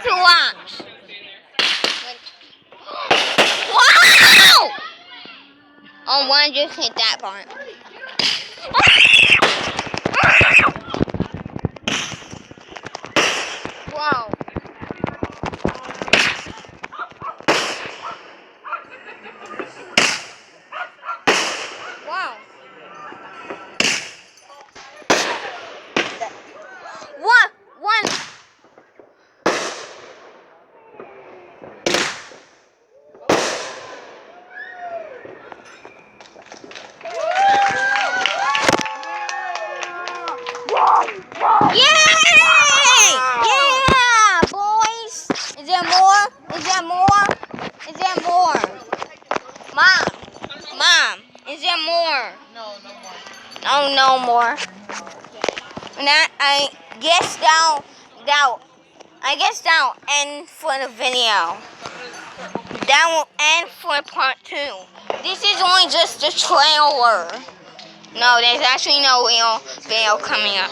to watch. Wow! Oh, one just hit that part. Wow. Wow. What? One. Yay! Yeah, boys. Is there more? Is there more? Is there more? Mom, is there more? No, no more. Oh, no more. Now, I guess that'll end for the video. That will end for part 2. This is only just the trailer. No, there's actually no real video coming up.